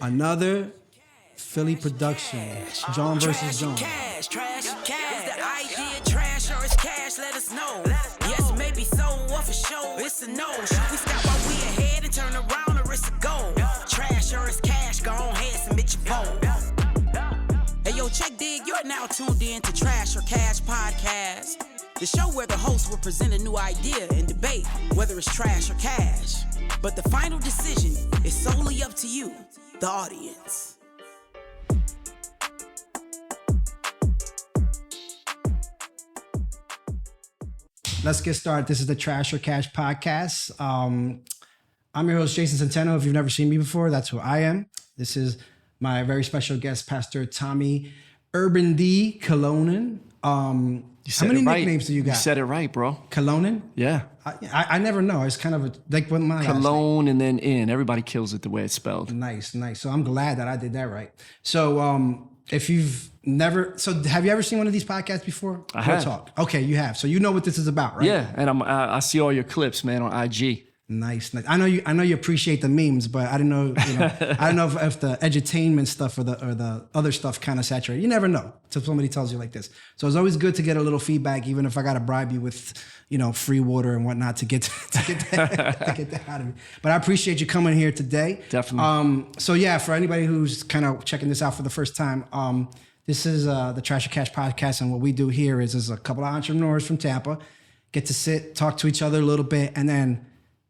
Another Philly production. John versus John. Cash, trash, cash. Is the idea trash or is cash? Let us know. Yes, maybe so, or for sure, it's a no. Should we stop while we ahead and turn around, or it's a go? Trash or is cash? Go on ahead, submit your vote. Hey, yo, check dig. You're now tuned in to Trash or Cash Podcast, the show where the host will present a new idea and debate whether it's trash or cash. But the final decision is solely up to you, the audience. Let's get started. This is the Trash or Cash Podcast. I'm your host, Jason Centeno. If you've never seen me before, that's who I am. This is my very special guest, Pastor Tommy Urban D. Colonen. How many nicknames do you got? You said it right, bro. Colonen? Yeah. I never know. It's kind of like when my Cologne and then in. Everybody kills it the way it's spelled. Nice. So I'm glad that I did that right. So if you've never, have you ever seen one of these podcasts before? I have. Talk. Okay, you have. So you know what this is about, right? Yeah, and I see all your clips, man, on IG. Nice. I know you appreciate the memes, but I didn't know. I don't know if the edutainment stuff or the other stuff kind of saturated. You never know until somebody tells you like this. So it's always good to get a little feedback, even if I got to bribe you with, free water and whatnot to get that out of me. But I appreciate you coming here today. Definitely. So yeah, for anybody who's kind of checking this out for the first time, this is the Trash or Cash Podcast, and what we do here is a couple of entrepreneurs from Tampa get to sit, talk to each other a little bit, and then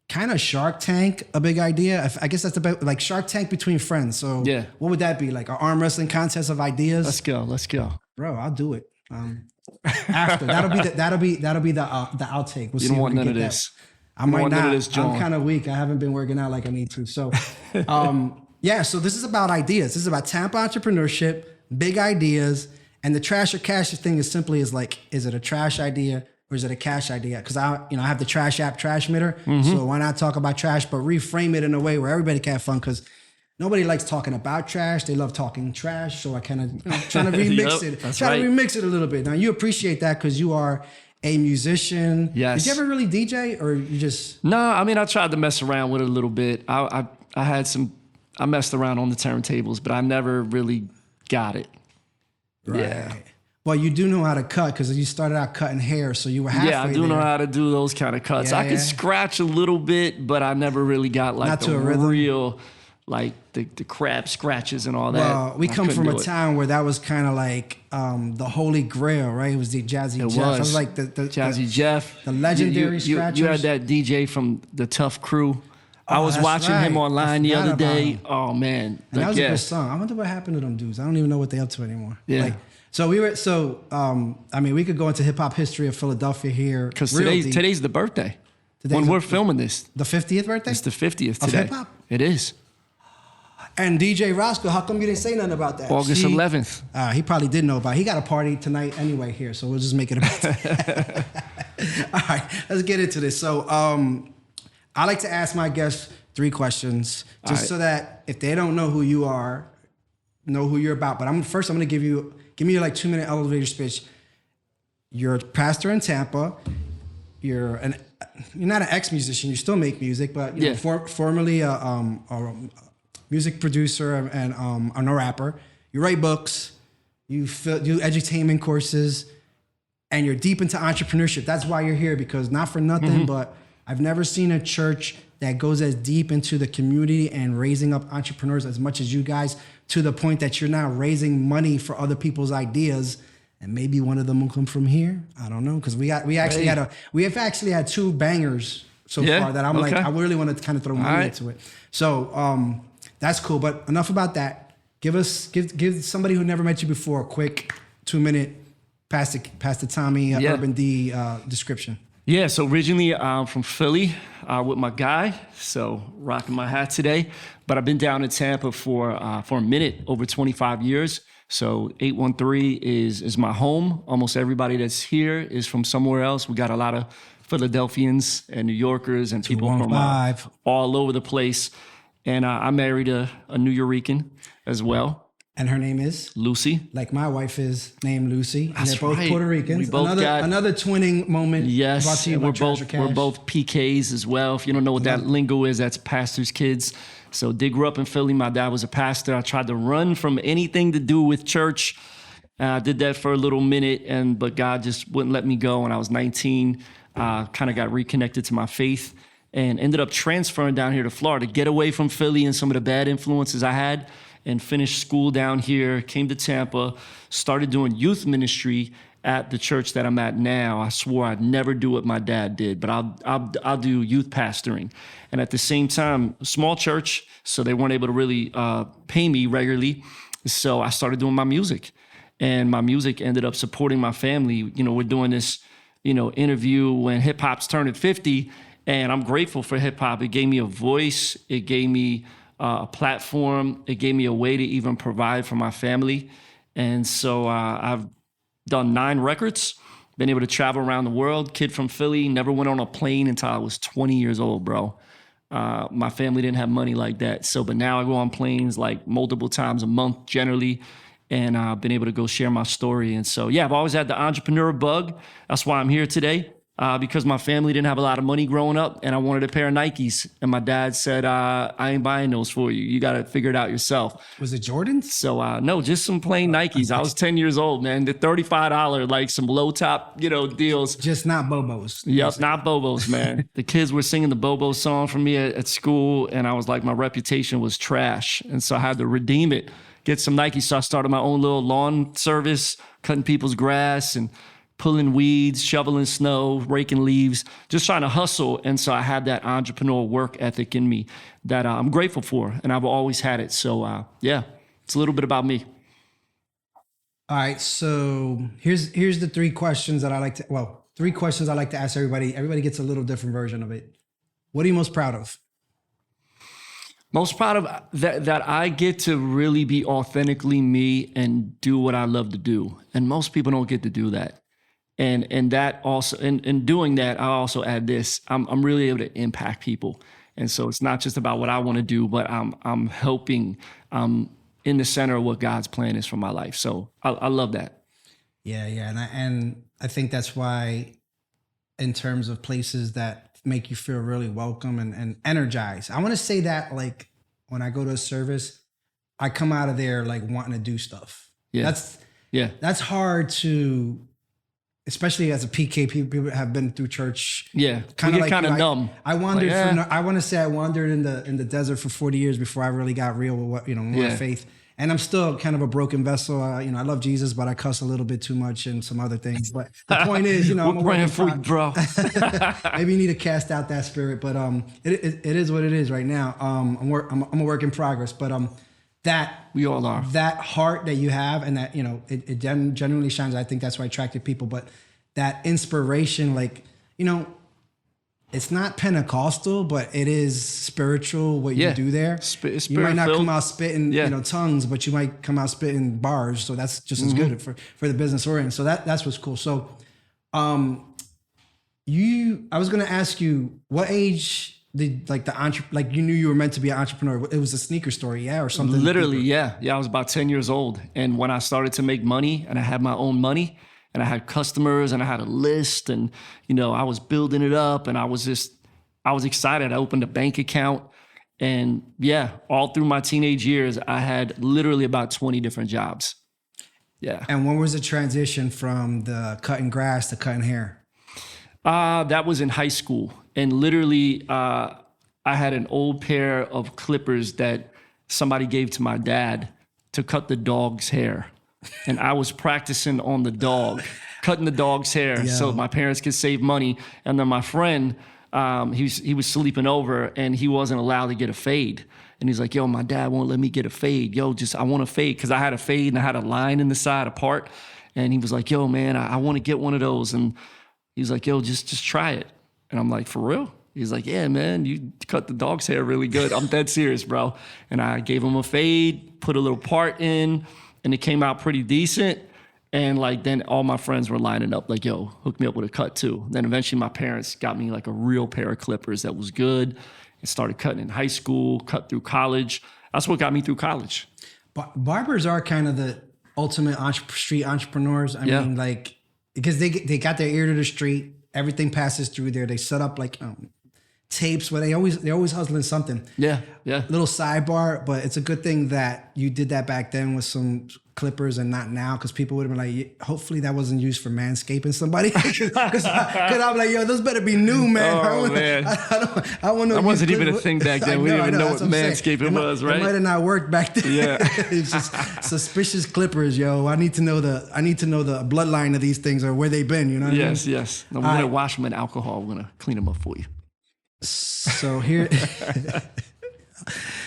kind of Shark Tank, a big idea. I guess that's about like Shark Tank between friends. So yeah, what would that be? Like an arm wrestling contest of ideas? Let's go. Bro, I'll do it. After that'll be the outtake. We'll you don't want none of this. I might not. I'm kind of weak. I haven't been working out like I need to. So, yeah. So this is about ideas. This is about Tampa entrepreneurship, big ideas, and the Trash or Cash thing is simply is it a trash idea? Or is it a cash idea? Because I have the trash app, Trashmitter. Mm-hmm. So why not talk about trash, but reframe it in a way where everybody can have fun? Because nobody likes talking about trash. They love talking trash. So I kind of trying to remix it. Trying to remix it a little bit. Now you appreciate that because you are a musician. Yes. Did you ever really DJ or you just? No, I mean I tried to mess around with it a little bit. I messed around on the turntables, but I never really got it. Right. Yeah. Well, you do know how to cut because you started out cutting hair, so you were halfway there. Yeah, I do know how to do those kind of cuts. I could scratch a little bit, but I never really got like the real, like the crab scratches and all that. Well, we come from a town where that was kind of like the holy grail, right? It was the Jazzy Jeff. It was like the Jazzy Jeff, the legendary scratchers. You had that DJ from the Tough Crew. I was watching him online the other day. Oh man, and that was a good song. I wonder what happened to them dudes. I don't even know what they're up to anymore. Yeah. We could go into hip hop history of Philadelphia here. Because today's the birthday. We're filming this. The 50th birthday? It's the 50th today. Of hip hop? It is. And DJ Roscoe, how come you didn't say nothing about that? August 11th. He probably did know about it. He got a party tonight anyway here, so we'll just make it about that. All right, let's get into this. So I like to ask my guests 3 questions, just so that if they don't know who you are, know who you're about. But I'm going to give me your like 2-minute elevator speech. You're a pastor in Tampa. You're not an ex-musician. You still make music, but formerly a music producer and a rapper. You write books. You do edutainment courses, and you're deep into entrepreneurship. That's why you're here, because not for nothing, but I've never seen a church that goes as deep into the community and raising up entrepreneurs as much as you guys, to the point that you're now raising money for other people's ideas. And maybe one of them will come from here. I don't know, because we have actually had 2 bangers so far that I'm like, I really want to kind of throw money into it. So that's cool. But enough about that. Give somebody who never met you before a quick 2-minute Pastor Tommy Urban D description. Yeah, so originally I'm from Philly with my guy, so rocking my hat today. But I've been down in Tampa for a minute, over 25 years. So 813 is my home. Almost everybody that's here is from somewhere else. We got a lot of Philadelphians and New Yorkers and people from all over the place. And I married a New Yorican as well. And her name is? Lucy. Like my wife is named Lucy. And That's they're both right. Puerto Ricans. We both another twinning moment. Yes. Brought to you And by we're both PKs as well. If you don't know what that lingo is, that's pastor's kids. So did grew up in Philly. My dad was a pastor. I tried to run from anything to do with church. I did that for a little minute, but God just wouldn't let me go. When I was 19, kind of got reconnected to my faith and ended up transferring down here to Florida, get away from Philly and some of the bad influences I had, and finished school down here, came to Tampa, started doing youth ministry at the church that I'm at now. I swore I'd never do what my dad did, but I'll do youth pastoring. And at the same time, small church, so they weren't able to really pay me regularly. So I started doing my music, and my music ended up supporting my family. You know, we're doing this, interview when hip hop's turning 50, and I'm grateful for hip hop. It gave me a voice. It gave me a platform. It gave me a way to even provide for my family. And so I've done 9 records, been able to travel around the world. Kid from Philly, never went on a plane until I was 20 years old, bro. My family didn't have money like that. But now I go on planes like multiple times a month generally, and I've been able to go share my story. And so, yeah, I've always had the entrepreneur bug. That's why I'm here today. Because my family didn't have a lot of money growing up, and I wanted a pair of Nikes. And my dad said, I ain't buying those for you. You got to figure it out yourself. Was it Jordans? So, no, just some plain Nikes. I was 10 years old, man. The $35, like some low top, deals. Just not Bobos. Yep, not Bobos, man. The kids were singing the Bobo song for me at school, and I was like, my reputation was trash. And so I had to redeem it, get some Nikes. So I started my own little lawn service, cutting people's grass and pulling weeds, shoveling snow, raking leaves, just trying to hustle. And so I had that entrepreneurial work ethic in me that I'm grateful for, and I've always had it. So yeah, it's a little bit about me. All right, so here's the 3 questions that I like to, 3 questions I like to ask everybody. Everybody gets a little different version of it. What are you most proud of? Most proud of that I get to really be authentically me and do what I love to do. And most people don't get to do that. And that also, in doing that, I also add this: I'm really able to impact people. And so it's not just about what I want to do, but I'm helping. I'm in the center of what God's plan is for my life. So I love that. Yeah, and I think that's why, in terms of places that make you feel really welcome and energized, I want to say that, like, when I go to a service, I come out of there like wanting to do stuff. Yeah, that's hard to. Especially as a PK, people have been through church. Yeah, kind of numb. I wandered. I want to say I wandered in the desert for 40 years before I really got real with more faith. And I'm still kind of a broken vessel. I love Jesus, but I cuss a little bit too much and some other things. But the point is, I'm praying for you, bro. Maybe you need to cast out that spirit. But it is what it is right now. I'm a work in progress. But that we all are. That heart that you have, and that it genuinely shines. I think that's why I attracted people. But that inspiration, like, it's not Pentecostal, but it is spiritual. What you do there, you might not come out spitting tongues, but you might come out spitting bars. So that's just as good for the business we're in. So that's what's cool. So, I was going to ask you, what age did you knew you were meant to be an entrepreneur? It was a sneaker store, or something. Literally, yeah. I was about 10 years old, and when I started to make money, and I had my own money, and I had customers, and I had a list, and I was building it up, and I was excited. I opened a bank account, and all through my teenage years, I had literally about 20 different jobs. Yeah. And when was the transition from the cutting grass to cutting hair? That was in high school. And literally, I had an old pair of clippers that somebody gave to my dad to cut the dog's hair. And I was practicing on the dog, cutting the dog's hair so my parents could save money. And then my friend, he was sleeping over, and he wasn't allowed to get a fade. And he's like, yo, my dad won't let me get a fade. Yo, I want a fade. Because I had a fade and I had a line in the side apart. And he was like, yo, man, I want to get one of those. And he's like, yo, just try it. And I'm like, for real? He's like, yeah, man, you cut the dog's hair really good. I'm dead serious, bro. And I gave him a fade, put a little part in, and it came out pretty decent. And then all my friends were lining up like, yo, hook me up with a cut too. Then eventually my parents got me like a real pair of clippers that was good, and started cutting in high school, cut through college. That's what got me through college. Barbers are kind of the ultimate street entrepreneurs. I mean, because they got their ear to the street. Everything passes through there. They set up tapes where they're always hustling something. Yeah. Little sidebar, but it's a good thing that you did that back then with some clippers and not now, because people would have been like, hopefully that wasn't used for manscaping somebody. Because I'm like, yo, those better be new, man. Oh, man. I want to. That wasn't even a thing back then. We didn't even know what manscaping was, right? It might have not worked back then. Yeah. It's just suspicious clippers, yo. I need to know the bloodline of these things or where they've been. You know what I mean? Yes. I'm gonna wash them in alcohol. I'm gonna clean them up for you. So here,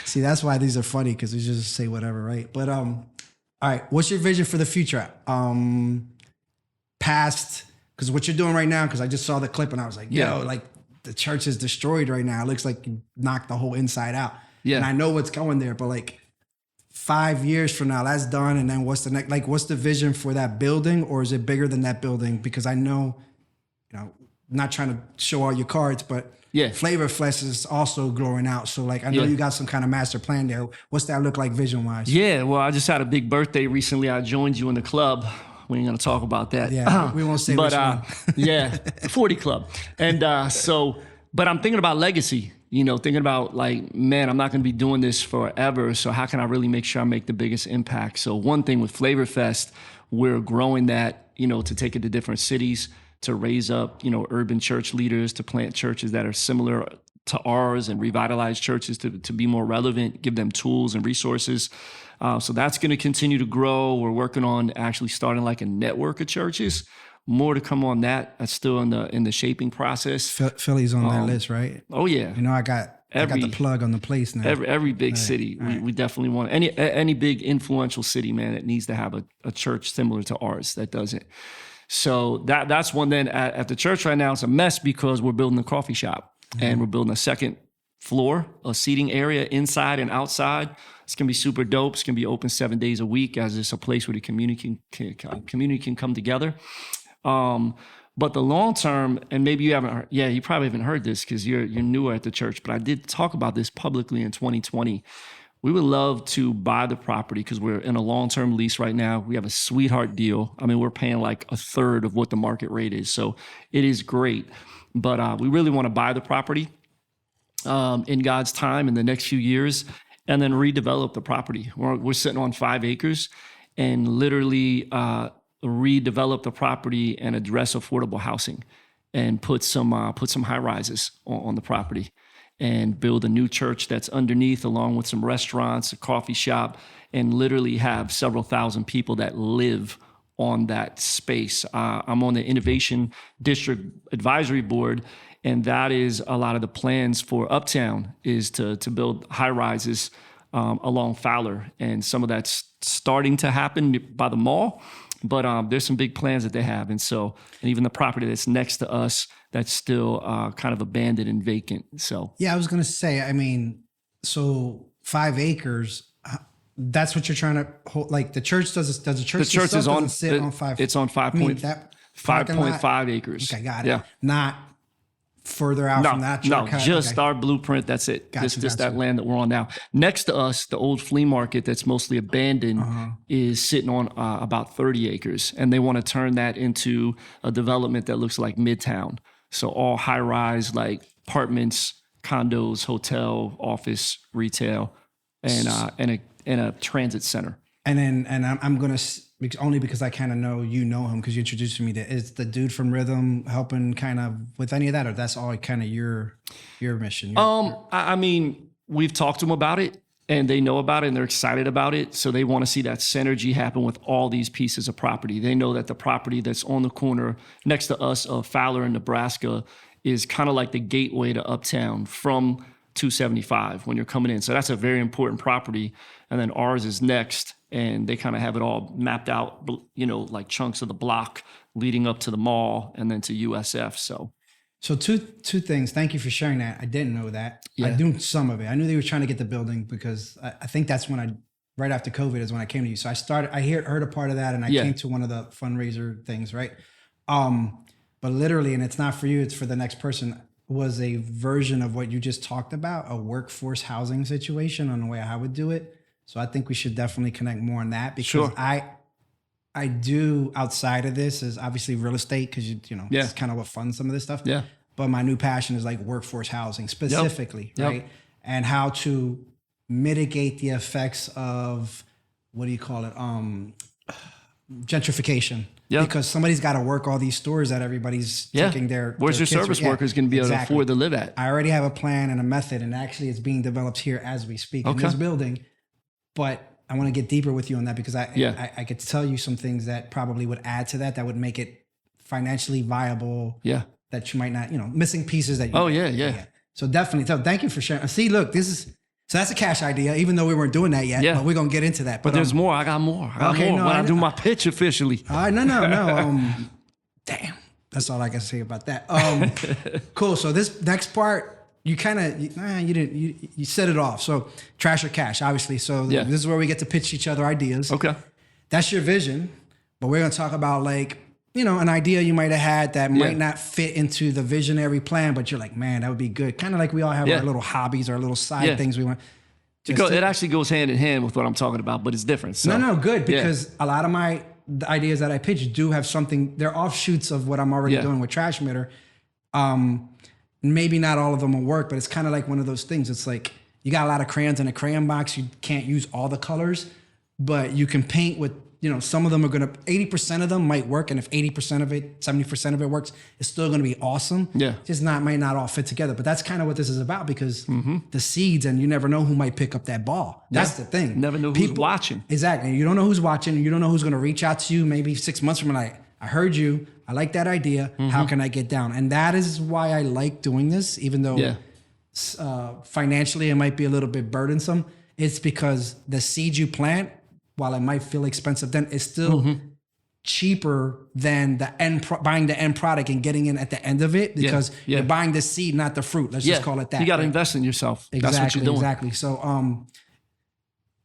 see, that's why these are funny, because we just say whatever, right? But all right, what's your vision for the future? Past, because what you're doing right now, because I just saw the clip and I was like, yo, like the church is destroyed right now. It looks like you knocked the whole inside out. Yeah. And I know what's going there, but like 5 years from now, that's done. And then what's the next, like, what's the vision for that building, or is it bigger than that building? Because I know, not trying to show all your cards, but Flavor Fest is also growing out. So like, I know you got some kind of master plan there. What's that look like vision wise? Yeah, well, I just had a big birthday recently. I joined you in the club. We ain't gonna talk about that. Yeah, we won't say which one. Yeah, 40 Club. And but I'm thinking about legacy, thinking about like, man, I'm not gonna be doing this forever. So how can I really make sure I make the biggest impact? So one thing with Flavor Fest, we're growing that, to take it to different cities, to raise up, urban church leaders, to plant churches that are similar to ours and revitalize churches to be more relevant, give them tools and resources. So that's going to continue to grow. We're working on actually starting like a network of churches. More to come on that. That's still in the shaping process. Philly's on that list, right? Oh yeah. I got the plug on the place now. Every big city, we definitely want any big influential city, man, that needs to have a church similar to ours that does it. So that's one. Then at the church right now, it's a mess because we're building a coffee shop and we're building a second floor, a seating area inside and outside. It's going to be super dope. It's going to be open 7 days a week, as it's a place where the community can come together. But the long term, and maybe you haven't heard, you probably haven't heard this because you're newer at the church, but I did talk about this publicly in 2020. We would love to buy the property because we're in a long-term lease right now. We have a sweetheart deal. I mean, we're paying like a third of what the market rate is. So it is great. But we really want to buy the property in God's time in the next few years and then redevelop the property. We're sitting on 5 acres and literally redevelop the property and address affordable housing and put some high rises on the property, and build a new church that's underneath, along with some restaurants, a coffee shop, and literally have several thousand people that live on that space. I'm on the Innovation District Advisory Board, and that is a lot of the plans for Uptown is to build high rises along Fowler, and some of that's starting to happen by the mall. But there's some big plans that they have. And even the property that's next to us, that's still kind of abandoned and vacant. So yeah, I was going to say, I mean, so 5 acres, that's what you're trying to hold. Like the church does the church is on 5. It's on 5.5 acres. Okay, got it. Yeah. Not further out from that. Just our blueprint. That's it. Gotcha. That land that we're on now. Next to us, the old flea market that's mostly abandoned is sitting on about 30 acres. And they want to turn that into a development that looks like Midtown. So all high rise, like apartments, condos, hotel, office, retail, and a transit center. And I'm going to, only because I kind of know him because you introduced me to, is the dude from Rhythm helping kind of with any of that, or that's all kind of your mission? I mean, we've talked to them about it and they know about it and they're excited about it. So they want to see that synergy happen with all these pieces of property. They know that the property that's on the corner next to us of Fowler in Nebraska is kind of like the gateway to Uptown from 275 when you're coming in. So that's a very important property. And then ours is next. And they kind of have it all mapped out, like chunks of the block leading up to the mall and then to USF. So two things. Thank you for sharing that. I didn't know that. Yeah. I knew some of it. I knew they were trying to get the building because I think that's when right after COVID is when I came to you. So I heard a part of that and I came to one of the fundraiser things, right? But literally, and it's not for you, it's for the next person, was a version of what you just talked about, a workforce housing situation on the way I would do it. So I think we should definitely connect more on that because sure. I do outside of this is obviously real estate because it's kind of what funds some of this stuff. Yeah. but my new passion is like workforce housing specifically, Yep. right? And how to mitigate the effects of, what do you call it? Gentrification. Yep. Because somebody's got to work all these stores that everybody's taking their. Where's their your kids service from. workers going to be able to afford to live at? I already have a plan and a method, and actually it's being developed here as we speak in this building. But I want to get deeper with you on that because I could tell you some things that probably would add to that would make it financially viable. Yeah. That you might not, missing pieces that you. Oh, yeah. So definitely. So thank you for sharing. See, look, so that's a cash idea, even though we weren't doing that yet. Yeah. But we're gonna get into that. But there's more. I got more. When I do my pitch officially. All right, no. Damn. That's all I can say about that. Cool. So this next part, you set it off. So trash or cash, obviously. So this is where we get to pitch each other ideas. Okay. That's your vision, but we're gonna talk about an idea you might have had that might not fit into the visionary plan, but you're like, man, that would be good. Kind of like we all have our little hobbies, our little side things we want. It actually goes hand in hand with what I'm talking about, but it's different. So, No, good, because a lot of the ideas that I pitch do have something, they're offshoots of what I'm already doing with Trash Mitter. Maybe not all of them will work, but it's kind of like one of those things. It's like you got a lot of crayons in a crayon box. You can't use all the colors, but you can paint with, some of them are going to, 80% of them might work. And if 80% of it, 70% of it works, it's still going to be awesome. Yeah. Just might not all fit together. But that's kind of what this is about, because the seeds, and you never know who might pick up that ball. That's the thing. Never know who's watching. Exactly. You don't know who's watching. You don't know who's going to reach out to you maybe 6 months from now. I heard you. I like that idea. How can I get down? And that is why I like doing this, even though financially it might be a little bit burdensome. It's because the seed you plant, while it might feel expensive, then it's still cheaper than buying the end product and getting in at the end of it, because you're buying the seed, not the fruit. Let's just call it that. You got to invest in yourself. Exactly, That's what you're doing. Exactly. So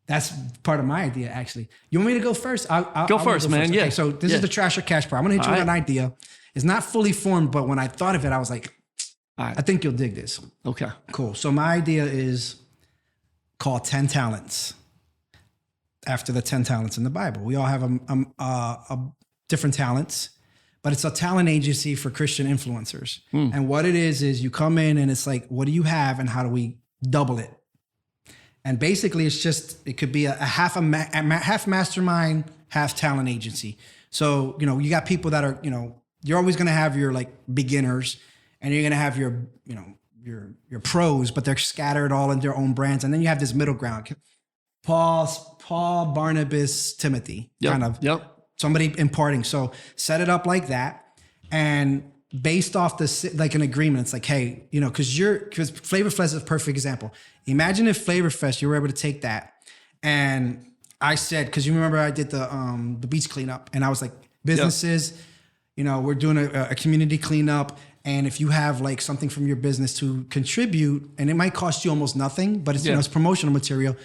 that's part of my idea, actually. You want me to go first? I'll go first, man. Okay, Yeah. so this is the trash or cash part. I'm going to hit you with an idea. It's not fully formed, but when I thought of it, I was like, I think you'll dig this. Okay. Cool. So my idea is called 10 Talents. After the 10 talents in the Bible. We all have a different talents, but it's a talent agency for Christian influencers. And what it is you come in and it's like, what do you have and how do we double it? And basically it could be a half mastermind, half talent agency. So, you got people that are, you're always going to have your beginners, and you're going to have your pros, but they're scattered all in their own brands. And then you have this middle ground. Paul, Barnabas, Timothy, kind of somebody imparting. So set it up like that, and based off an agreement. It's like, hey, because Flavor Fest is a perfect example. Imagine if Flavor Fest, you were able to take that, and I said, because you remember I did the beach cleanup, and I was like, businesses, we're doing a community cleanup. And if you have something from your business to contribute, and it might cost you almost nothing, but it's it's promotional material.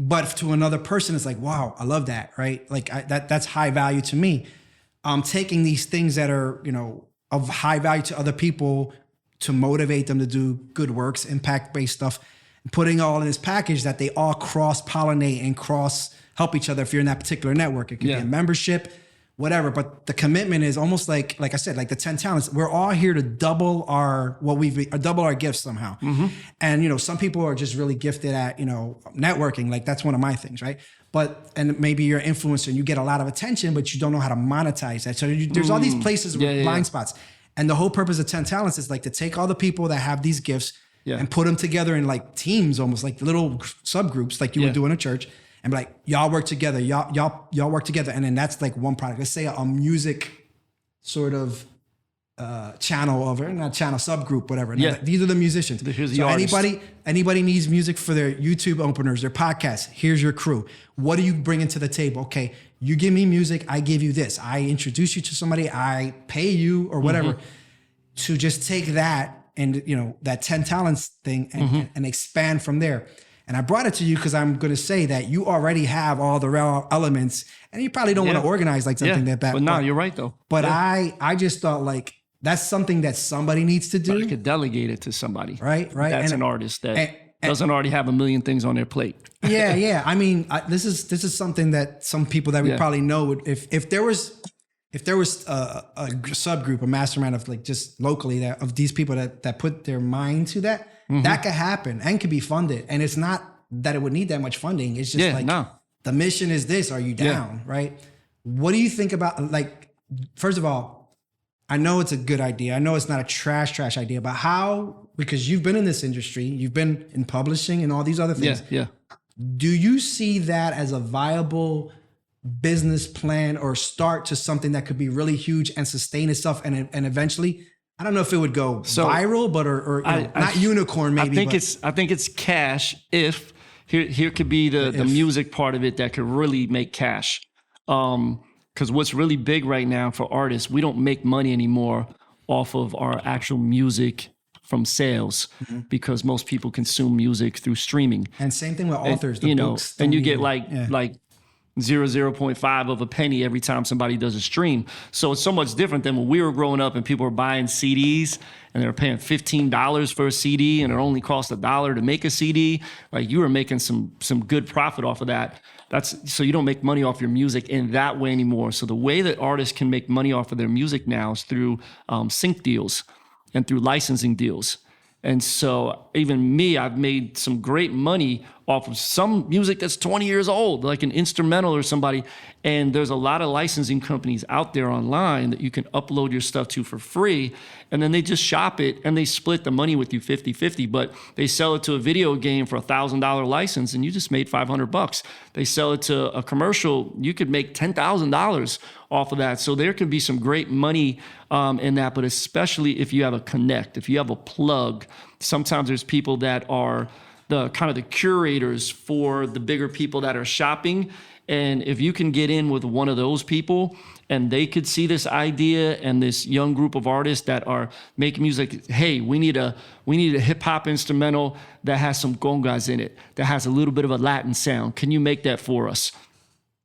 But to another person, it's like, wow, I love that, right? That's high value to me. Taking these things that are of high value to other people to motivate them to do good works, impact-based stuff, and putting all in this package that they all cross-pollinate and help each other. If you're in that particular network, it could be a membership, whatever. But the commitment is almost like I said, like the 10 talents. We're all here to double our gifts somehow. And some people are just really gifted at networking. Like that's one of my things, right? And maybe you're an influencer and you get a lot of attention, but you don't know how to monetize that. So there's all these places with blind spots. And the whole purpose of 10 talents is to take all the people that have these gifts and put them together in teams, almost like little subgroups, like you would do in a church. And be like, y'all work together, y'all work together. And then that's one product. Let's say a music sort of channel not channel, subgroup, whatever. These are the musicians. Here's the so artist. anybody needs music for their YouTube openers, their podcasts. Here's your crew. What do you bring into the table? Okay, you give me music, I give you this. I introduce you to somebody, I pay you or whatever. To just take that and that 10 talents thing and expand from there. And I brought it to you because I'm going to say that you already have all the raw elements, and you probably don't want to organize something that. But no, you're right though. But I just thought that's something that somebody needs to do. But I could delegate it to somebody. Right. That's an artist that doesn't already have a million things on their plate. Yeah. I mean, this is something that some people that we probably know would, if there was if there was a subgroup, a mastermind of like just locally that of these people that put their mind to that, that could happen and could be funded. And it's not that it would need that much funding. It's just the mission is this. Are you down? Right? What do you think about, like, first of all, I know it's a good idea. I know it's not a trash idea, but how, because you've been in this industry, you've been in publishing and all these other things. Yeah. Do you see that as a viable business plan or start to something that could be really huge and sustain itself and eventually, I don't know if it would go viral, but or not unicorn maybe. I think it's cash. If here could be the music part of it that could really make cash. Because what's really big right now for artists, we don't make money anymore off of our actual music from sales because most people consume music through streaming. And same thing with authors, and you get like 0.5 of a penny every time somebody does a stream. So it's so much different than when we were growing up and people were buying CDs and they were paying $15 for a CD and it only cost $1 to make a CD. Like you were making some good profit off of that. So you don't make money off your music in that way anymore. So the way that artists can make money off of their music now is through sync deals and through licensing deals. And so even me, I've made some great money off of some music that's 20 years old, like an instrumental or somebody. And there's a lot of licensing companies out there online that you can upload your stuff to for free. And then they just shop it and they split the money with you 50-50, but they sell it to a video game for $1,000 license and you just made $500. They sell it to a commercial, you could make $10,000 off of that. So there can be some great money in that, but especially if you have a connect, if you have a plug. Sometimes there's people that are the kind of the curators for the bigger people that are shopping. And if you can get in with one of those people and they could see this idea and this young group of artists that are making music, hey, we need a hip hop instrumental that has some congas in it, that has a little bit of a Latin sound. Can you make that for us?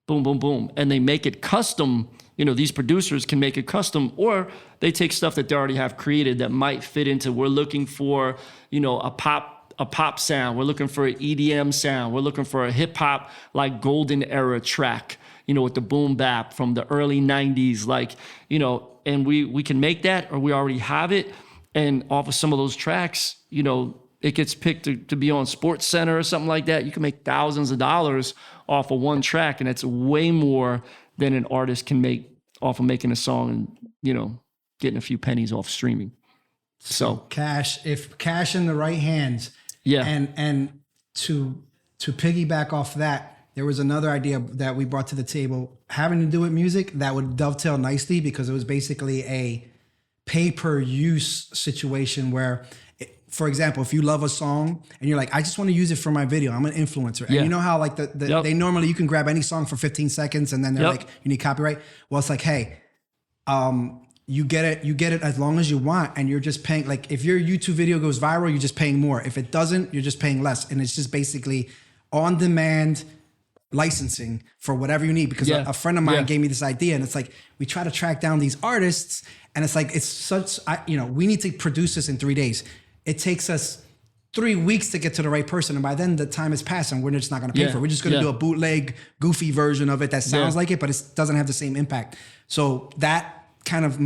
Boom, boom, boom. And they make it custom. These producers can make it custom, or they take stuff that they already have created that might fit into, we're looking for, a pop sound. We're looking for an EDM sound. We're looking for a hip hop like golden era track, with the boom bap from the early 90s, and we can make that, or we already have it. And off of some of those tracks, it gets picked to be on Sports Center or something like that. You can make thousands of dollars off of one track, and it's way more than an artist can make off of making a song and, getting a few pennies off streaming. So if cash in the right hands. Yeah. And to piggyback off that, there was another idea that we brought to the table having to do with music that would dovetail nicely because it was basically a pay-per-use situation where, for example, if you love a song and you're like, I just want to use it for my video, I'm an influencer. And you know how like they normally, you can grab any song for 15 seconds and then they're like, you need copyright. Well, it's like, hey, you get it as long as you want, and you're just paying. Like if your YouTube video goes viral, you're just paying more. If it doesn't, you're just paying less. And it's just basically on demand licensing for whatever you need. Because a friend of mine gave me this idea, and it's like we try to track down these artists, and it's like we need to produce this in 3 days. It takes us 3 weeks to get to the right person, and by then the time has passed, and we're just not going to pay for it. We're just going to do a bootleg, goofy version of it that sounds like it, but it doesn't have the same impact. So that kind of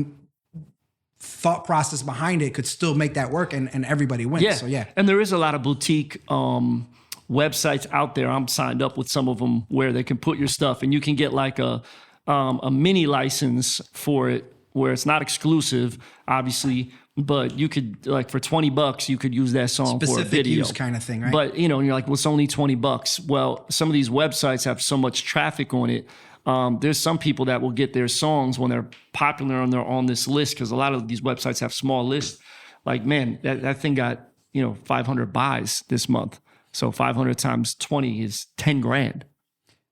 thought process behind it could still make that work and everybody wins. Yeah. So and there is a lot of boutique websites out there. I'm signed up with some of them where they can put your stuff and you can get like a mini license for it where it's not exclusive, obviously, but you could, like for $20, you could use that song specific for a video. Use kind of thing, right? But and you're like, well, it's only $20. Well, some of these websites have so much traffic on it. There's some people that will get their songs when they're popular and they're on this list, because a lot of these websites have small lists. Like, man, that thing got 500 buys this month. So 500 times 20 is 10 grand.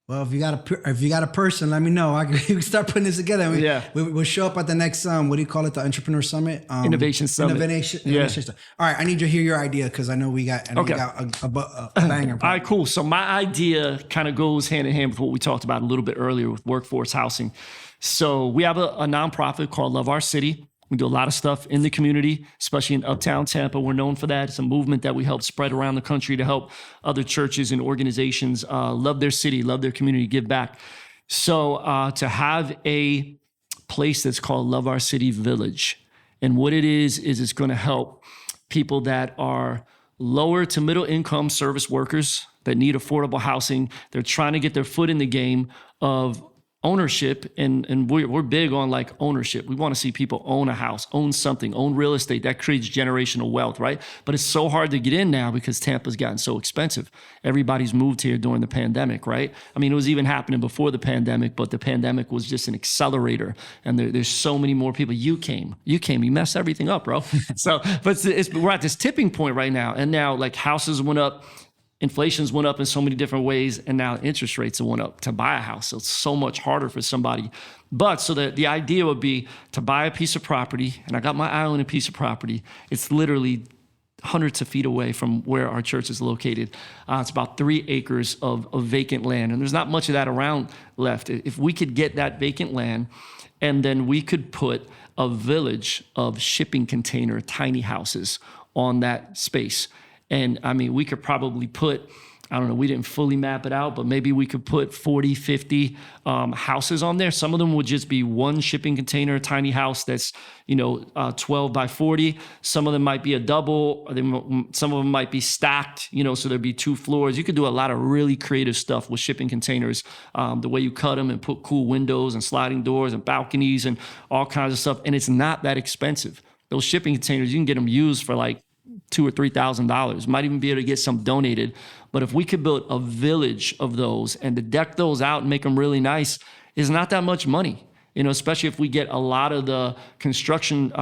Well, if you got a person, let me know. We can start putting this together. We'll show up at the next what do you call it? The Entrepreneur Summit, Innovation Summit. Innovation. All right, I need to hear your idea because I know we got a banger. All right, cool. So my idea kind of goes hand in hand with what we talked about a little bit earlier with workforce housing. So we have a nonprofit called Love Our City. We do a lot of stuff in the community, especially in Uptown Tampa. We're known for that. It's a movement that we help spread around the country to help other churches and organizations love their city, love their community, give back. So to have a place that's called Love Our City Village. And what it is it's going to help people that are lower to middle income service workers that need affordable housing. They're trying to get their foot in the game of ownership, and we're big on like ownership. We want to see people own a house, own something, own real estate. That creates generational wealth, right? But it's so hard to get in now because Tampa's gotten so expensive. Everybody's moved here during the pandemic, right? I mean, it was even happening before the pandemic, but the pandemic was just an accelerator. And there's so many more people. You came, you messed everything up, bro. So, but we're at this tipping point right now. And now like houses went up. Inflation's went up in so many different ways, and now interest rates have went up to buy a house. So it's so much harder for somebody. But so the idea would be to buy a piece of property, and I got my eye on a piece of property. It's literally hundreds of feet away from where our church is located. It's about 3 acres of vacant land, and there's not much of that around left. If we could get that vacant land, and then we could put a village of shipping container tiny houses on that space. And I mean, we could probably put, I don't know, we didn't fully map it out, but maybe we could put 40, 50 houses on there. Some of them would just be one shipping container, tiny house that's, 12 by 40. Some of them might be a double. Some of them might be stacked, so there'd be 2 floors. You could do a lot of really creative stuff with shipping containers, the way you cut them and put cool windows and sliding doors and balconies and all kinds of stuff. And it's not that expensive. Those shipping containers, you can get them used for like $2,000 or $3,000. Might even be able to get some donated. But if we could build a village of those and to deck those out and make them really nice, is not that much money. Especially if we get a lot of the construction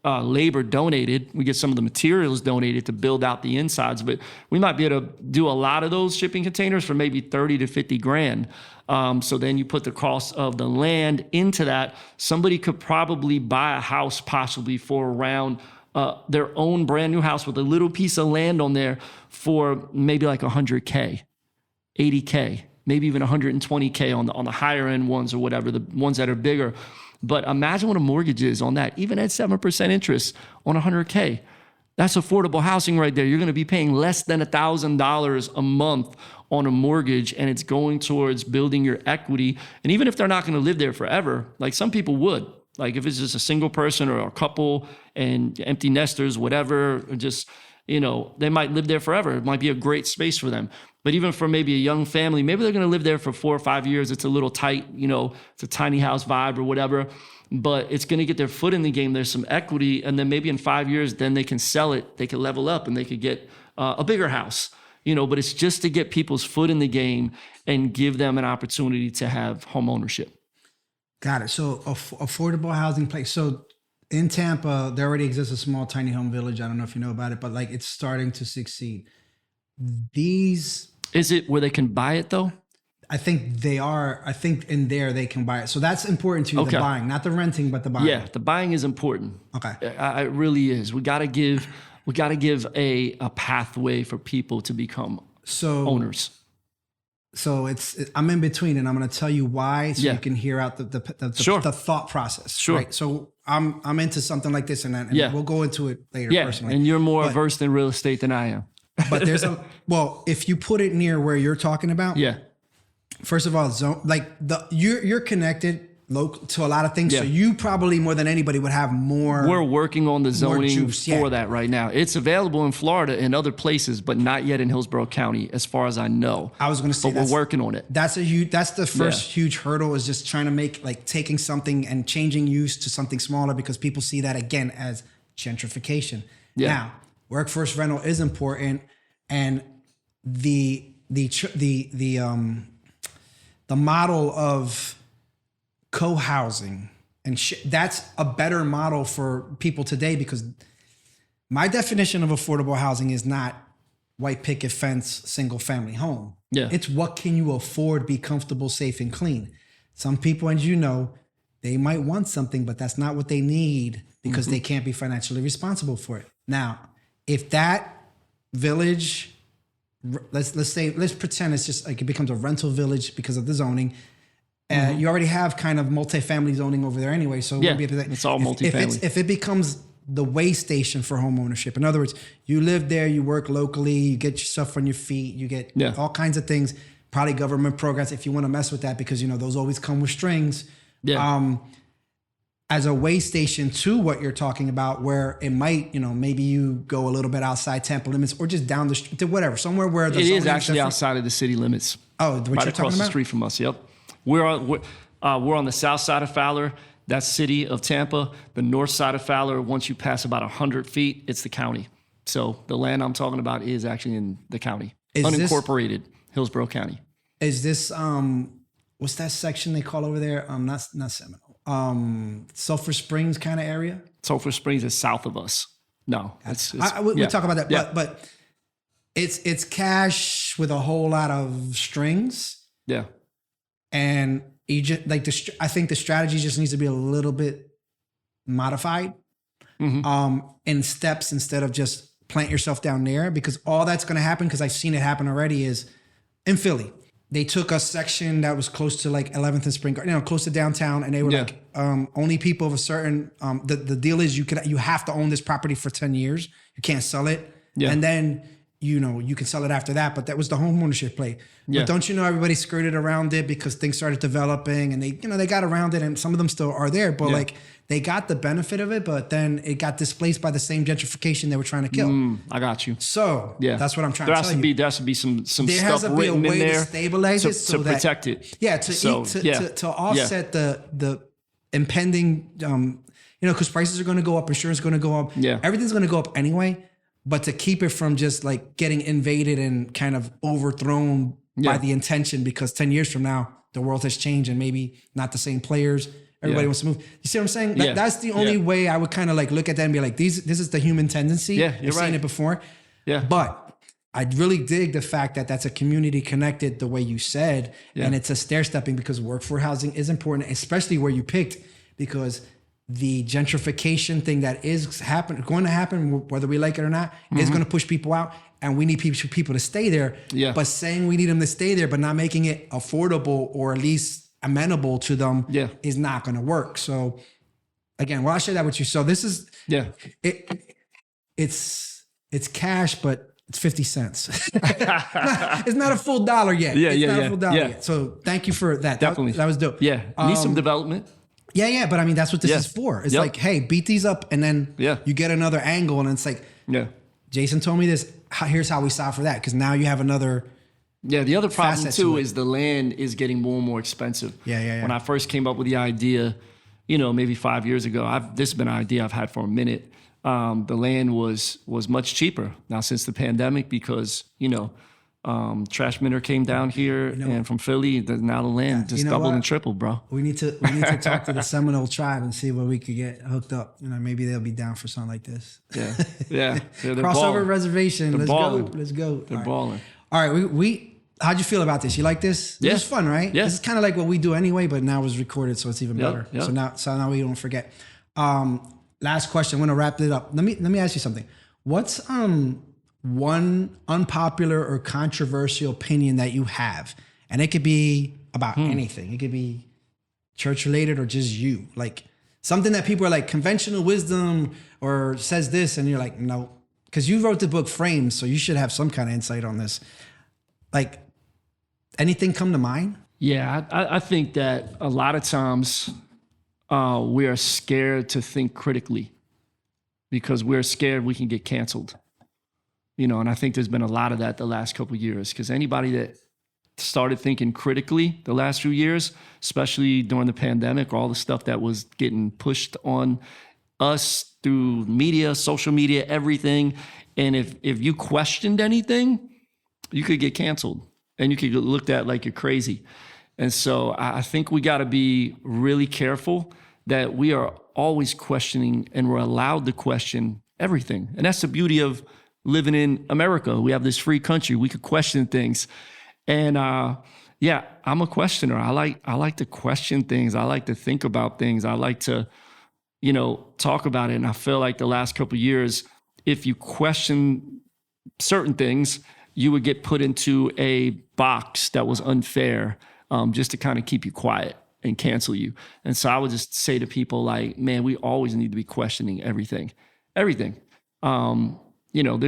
labor donated, we get some of the materials donated to build out the insides. But we might be able to do a lot of those shipping containers for maybe 30 to 50 grand. So then you put the cost of the land into that. Somebody could probably buy a house possibly for around their own brand new house with a little piece of land on there for maybe like 100K, 80K, maybe even 120K on the higher end ones or whatever, the ones that are bigger. But imagine what a mortgage is on that, even at 7% interest on 100K. That's affordable housing right there. You're going to be paying less than $1,000 a month on a mortgage, and it's going towards building your equity. And even if they're not going to live there forever, like some people would. Like if it's just a single person or a couple and empty nesters, whatever, or just, they might live there forever. It might be a great space for them. But even for maybe a young family, maybe they're going to live there for 4 or 5 years. It's a little tight, it's a tiny house vibe or whatever, but it's going to get their foot in the game. There's some equity. And then maybe in 5 years, then they can sell it. They can level up and they could get a bigger house, but it's just to get people's foot in the game and give them an opportunity to have home ownership. Got it. So affordable housing place. So in Tampa, there already exists a small tiny home village. I don't know if you know about it, but like it's starting to succeed. Is it where they can buy it though? I think they are. I think in there they can buy it. So that's important to you, the buying, not the renting, but the buying. Yeah, the buying is important. Okay. It really is. We got to give a pathway for people to become owners. So I'm in between, and I'm going to tell you why, so you can hear out the thought process. Sure. Right? So I'm into something like this, and we'll go into it later. Yeah, personally. And you're more versed in real estate than I am. But there's if you put it near where you're talking about, first of all, you're connected to a lot of things. So you probably more than anybody would have more. We're working on the zoning for that right now. It's available in Florida and other places, but not yet in Hillsborough County, as far as I know. I was going to say, but we're working on it. That's the first huge hurdle, is just trying to make taking something and changing use to something smaller, because people see that again as gentrification. Yeah. Now, workforce rental is important, and the model of co-housing and that's a better model for people today, because my definition of affordable housing is not white picket fence, single family home. Yeah. It's what can you afford, be comfortable, safe, and clean. Some people, as you know, they might want something, but that's not what they need, because they can't be financially responsible for it. Now, if that village, let's pretend it's just like it becomes a rental village because of the zoning. You already have kind of multifamily zoning over there anyway, so it's all multifamily. If it becomes the way station for home ownership, in other words, you live there, you work locally, you get yourself on your feet, you get all kinds of things, probably government programs if you want to mess with that, because those always come with strings. Yeah. As a way station to what you're talking about, where it might, maybe you go a little bit outside Tampa limits or just down the street, whatever, somewhere where the It zoning is actually different. outside of the city limits. Oh, what right you're across talking the about? street from us. Yep. We're on the south side of Fowler. That's city of Tampa. The north side of Fowler, once you pass about 100 feet, it's the county. So the land I'm talking about is actually in the county. Is this- unincorporated, Hillsborough County. Is this what's that section they call over there? Not Seminole. Sulphur Springs kind of area. Sulphur Springs is south of us. No, it's We'll yeah. talk about that. Yeah. But it's cash with a whole lot of strings, Yeah. and you just like I think the strategy just needs to be a little bit modified in steps instead of just plant yourself down there, because all that's going to happen, because I've seen it happen already, is in Philly. They took a section that was close to like 11th and Spring Garden, close to downtown, and they were Yeah. like, only people of a certain. The deal is you have to own this property for 10 years. You can't sell it, Yeah. and then you can sell it after that. But that was the home ownership play. Yeah. But don't you know everybody skirted around it because things started developing, and they got around it, and some of them still are there. But Yeah. like they got the benefit of it, but then it got displaced by the same gentrification they were trying to kill. I got you. So Yeah. that's what I'm trying there to has tell to you. be there has to be some There has stuff to be a written in way to there stabilize it so to that- protect it. Yeah, So, yeah. to offset the impending, because prices are going to go up, insurance is going to go up, Yeah. everything's going to go up anyway. But to keep it from just like getting invaded and kind of overthrown by Yeah. the intention, because 10 years from now the world has changed and maybe not the same players. Everybody Yeah. wants to move. You see what I'm saying? Yeah. That's the only Yeah. way I would kind of like look at that and be like, this is the human tendency. Yeah, you're I've seen right. it before. Yeah. But I really dig the fact that that's a community connected the way you said, Yeah. and it's a stair stepping, because workforce housing is important, especially where you picked, because the gentrification thing that is going to happen, whether we like it or not, is going to push people out, and we need people to stay there. Yeah. But saying we need them to stay there, but not making it affordable or at least amenable to them, Yeah. is not going to work. So again, well, I'll share that with you. So this is Yeah. it's cash, but it's 50 cents. It's not a full dollar yet. Yeah, it's yeah, not yeah, a full dollar yeah. yet. So thank you for that. Definitely. That was dope. Yeah. Need some development. Yeah. But I mean, that's what this Yeah. is for. It's Yep. like, hey, beat these up, and then Yeah. you get another angle, and it's like, Yeah. Jason told me this. Here's how we solve for that, because now you have another. Yeah, the other problem facet to too it. is the land is getting more and more expensive. Yeah. When I first came up with the idea, maybe 5 years ago, this has been an idea I've had for a minute. The land was much cheaper now since the pandemic, because Trash Minter came down here and from Philly, now the land just you know doubled what? and tripled, bro. We need to talk to the Seminole tribe and see where we could get hooked up. Maybe they'll be down for something like this. Yeah, yeah. They're Crossover balling. reservation. Let's balling. go. Let's go. They're All right. balling. All right, we how'd you feel about this? You like this? Yeah. This is fun, right? Yeah. This is kind of like what we do anyway, but now it's recorded, so it's even Yep, better. yep. So now we don't forget. Last question. I'm gonna wrap it up. Let me ask you something. What's one unpopular or controversial opinion that you have? And it could be about anything. It could be church related or just you. Like something that people are like, conventional wisdom or says this, and you're like, no. Because you wrote the book Frames, so you should have some kind of insight on this. Like, anything come to mind? Yeah, I think that a lot of times we are scared to think critically because we're scared we can get canceled. And I think there's been a lot of that the last couple of years, because anybody that started thinking critically the last few years, especially during the pandemic, all the stuff that was getting pushed on us through media, social media, everything. And if you questioned anything, you could get canceled and you could get looked at like you're crazy. And so I think we got to be really careful that we are always questioning, and we're allowed to question everything. And that's the beauty of living in America. We have this free country. We could question things. And yeah, I'm a questioner. I like to question things. I like to think about things. I like to, talk about it. And I feel like the last couple of years, if you question certain things, you would get put into a box that was unfair, just to kind of keep you quiet and cancel you. And so I would just say to people like, man, we always need to be questioning everything. There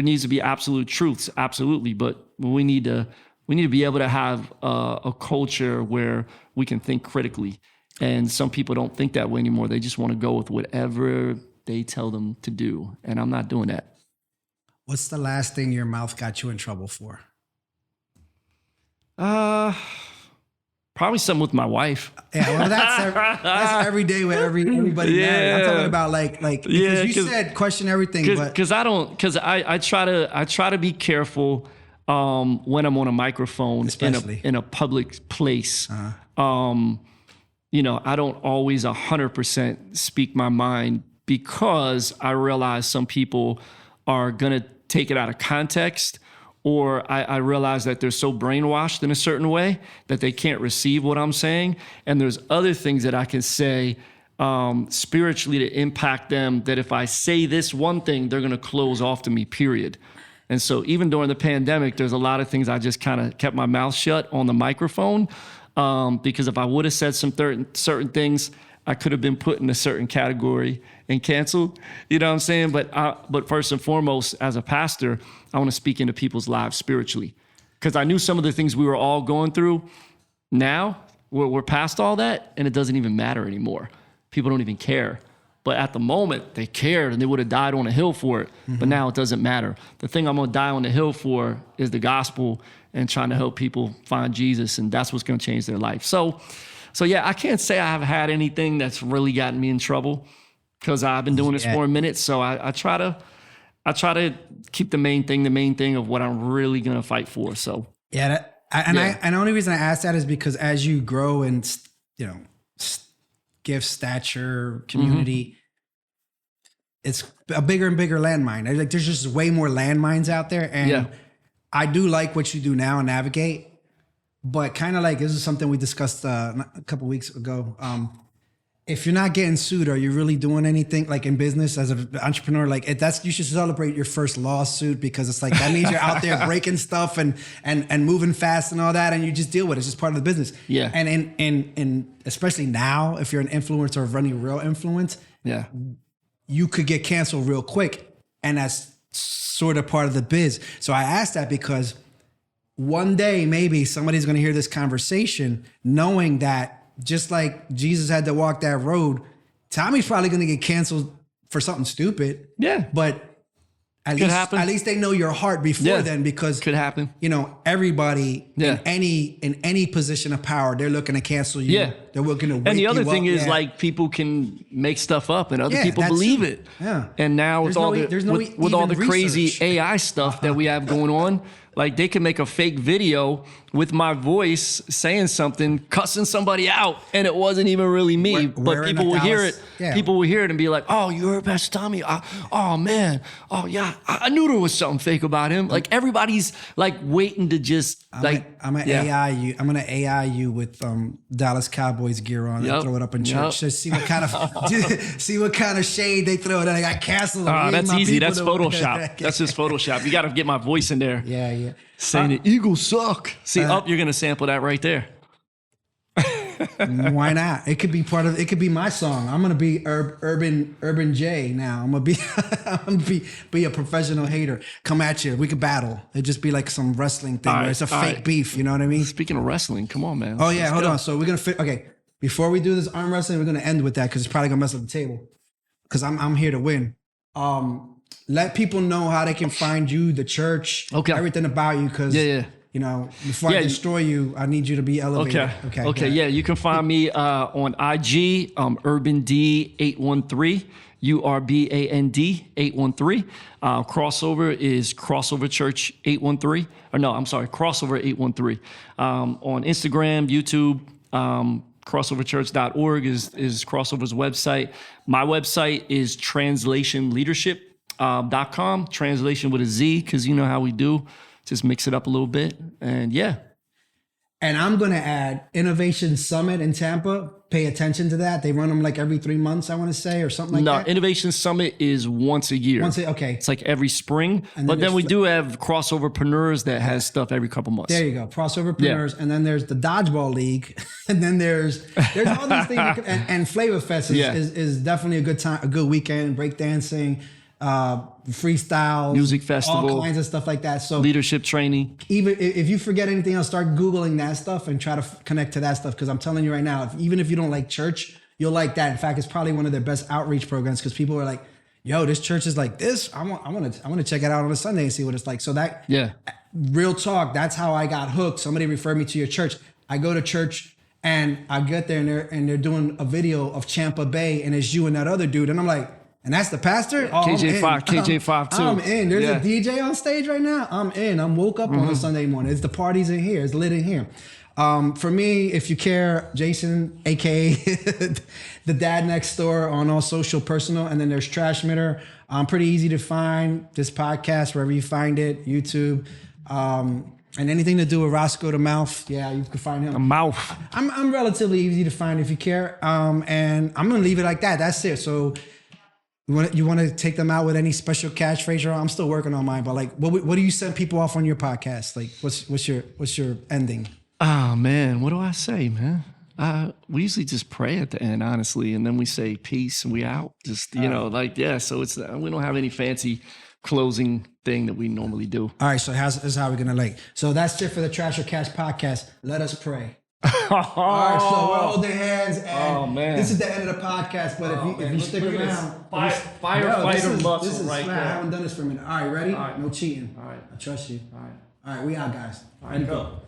needs to be absolute truths, absolutely. But we need to be able to have a culture where we can think critically. And some people don't think that way anymore. They just want to go with whatever they tell them to do. And I'm not doing that. What's the last thing your mouth got you in trouble for? Probably something with my wife. Yeah, well, that's every day with everybody. Yeah. I'm talking about like because you said question everything, because I try to be careful when I'm on a microphone in a public place. You know, I don't always 100% speak my mind because I realize some people are gonna take it out of context. Or I realize that they're so brainwashed in a certain way that they can't receive what I'm saying. And there's other things that I can say spiritually to impact them that if I say this one thing, they're going to close off to me, period. And so even during the pandemic, there's a lot of things I just kind of kept my mouth shut on the microphone because if I would have said some certain things, I could have been put in a certain category and canceled. You know what I'm saying? But first and foremost, as a pastor, I want to speak into people's lives spiritually because I knew some of the things we were all going through. Now we're past all that and it doesn't even matter anymore. People don't even care. But at the moment, they cared and they would have died on a hill for it. Mm-hmm. But now it doesn't matter. The thing I'm going to die on the hill for is the gospel and trying to help people find Jesus. And that's what's going to change their life. So yeah, I can't say I have had anything that's really gotten me in trouble because I've been doing this for a minute. So I try to keep the main thing of what I'm really going to fight for. So and the only reason I ask that is because as you grow and, you know, gift stature, community, it's a bigger and bigger landmine. Like there's just way more landmines out there. And I do like what you do now and navigate. But kind of like, this is something we discussed a couple weeks ago. If you're not getting sued, are you really doing anything like in business as an entrepreneur? Like you should celebrate your first lawsuit because it's like, that means you're out there breaking stuff and moving fast and all that. And you just deal with it. It's just part of the business. Yeah. And in especially now, if you're an influencer or running real influence, you could get canceled real quick. And that's sort of part of the biz. So I asked that because one day, maybe somebody's going to hear this conversation knowing that just like Jesus had to walk that road, Tommy's probably going to get canceled for something stupid. Yeah. But at least they know your heart before then because could happen. You know, everybody in any position of power, they're looking to cancel you. Yeah. They're looking to wake And the other you thing up. is like people can make stuff up and other people that believe too. it. Yeah. And now with all the crazy research. AI stuff that we have going on, like they can make a fake video with my voice saying something, cussing somebody out, and it wasn't even really me. But people will hear it. Yeah. People will hear it and be like, "Oh, you heard Pastor Tommy? Oh man, oh yeah, I knew there was something fake about him." Like everybody's like waiting to just I'm gonna AI you with Dallas Cowboys gear on and throw it up in church. Just see what kind of shade they throw. Then I got canceled. That's easy. That's Photoshop. That's just Photoshop. You got to get my voice in there. Yeah. Saying the Eagles suck. See, you're gonna sample that right there. Why not? It could be it could be my song. I'm gonna be Urban J now. I'm gonna be a professional hater. Come at you. We could battle. It'd just be like some wrestling thing where it's a fake beef. You know what I mean? Speaking of wrestling, come on, man. Hold on. So we're gonna okay. Before we do this arm wrestling, we're gonna end with that because it's probably gonna mess up the table. Because I'm here to win. Let people know how they can find you, the church, everything about you. Because you know, before I destroy you, I need you to be elevated. Okay. Yeah, you can find me on IG, UrbanD813, URBAND 813. Crossover is Crossover Church 813. Or no, I'm sorry, Crossover 813. On Instagram, YouTube, crossoverchurch.org is Crossover's website. My website is translationleadership.com, translation with a Z, because you know how we do. Just mix it up a little bit. And And I'm going to add Innovation Summit in Tampa. Pay attention to that. They run them like every 3 months, I want to say, or something like that. No, Innovation Summit is once a year. Okay. It's like every spring. But then we do have Crossoverpreneurs that has stuff every couple months. There you go. Crossoverpreneurs. Yeah. And then there's the Dodgeball League. And then there's all these things. And Flavor Fest is definitely a good time, a good weekend, breakdancing. freestyles, Music festival. all kinds of stuff like that. So Leadership training. even if you forget anything else, start Googling that stuff and try to connect to that stuff. Because I'm telling you right now, even if you don't like church, you'll like that. In fact, it's probably one of their best outreach programs because people are like, yo, this church is like this. I want to check it out on a Sunday and see what it's like. So that, real talk, that's how I got hooked. Somebody referred me to your church. I go to church and I get there and they're doing a video of Champa Bay and it's you and that other dude. And I'm like, and that's the pastor? Oh, KJ5 too. I'm in. There's a DJ on stage right now. I'm in. I'm woke up on a Sunday morning. It's the parties in here. It's lit in here. For me, if you care, Jason, aka the dad next door on all social, personal, and then there's Trashmitter. Pretty easy to find this podcast wherever you find it, YouTube, and anything to do with Roscoe the Mouth. Yeah, you can find him. The Mouth. I'm relatively easy to find if you care, and I'm gonna leave it like that. That's it. So. You want to take them out with any special catchphrase? I'm still working on mine, but like, what do you send people off on your podcast? Like, what's your ending? Oh man, what do I say, man? We usually just pray at the end, honestly, and then we say peace and we out. Just so it's we don't have any fancy closing thing that we normally do. All right, so this is how we're gonna So that's it for the Trash or Cash podcast. Let us pray. All right, so we're holding hands, and this is the end of the podcast. But if you stick around, firefighter muscle right there. I haven't done this for a minute. All right, ready? All right. No cheating. All right, I trust you. all right, we out, guys. All right, go.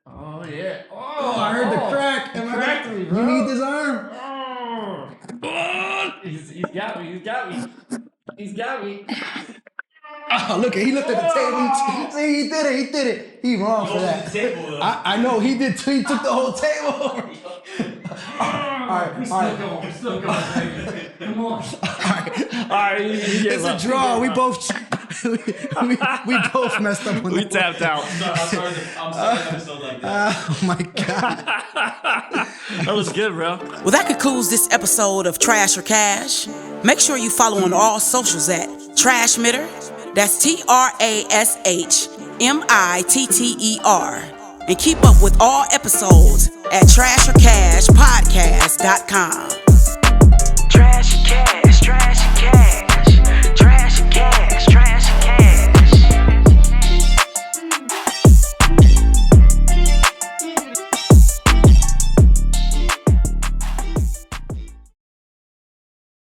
Oh yeah. Oh, I heard the crack. You need this arm? Oh. He's got me. Oh, look, he looked at the table. See, he did it. He wrong for that. I know, he did too. He took the whole table. We're still going, baby. Come on. All right. It's a draw. We both we both messed up. We tapped out. I'm sorry I'm so like that. Oh my God. That was good, bro. Well, that concludes this episode of Trash or Cash. Make sure you follow on all socials at Trashmitter. That's TrashMitter. And keep up with all episodes at trashorcashpodcast.com.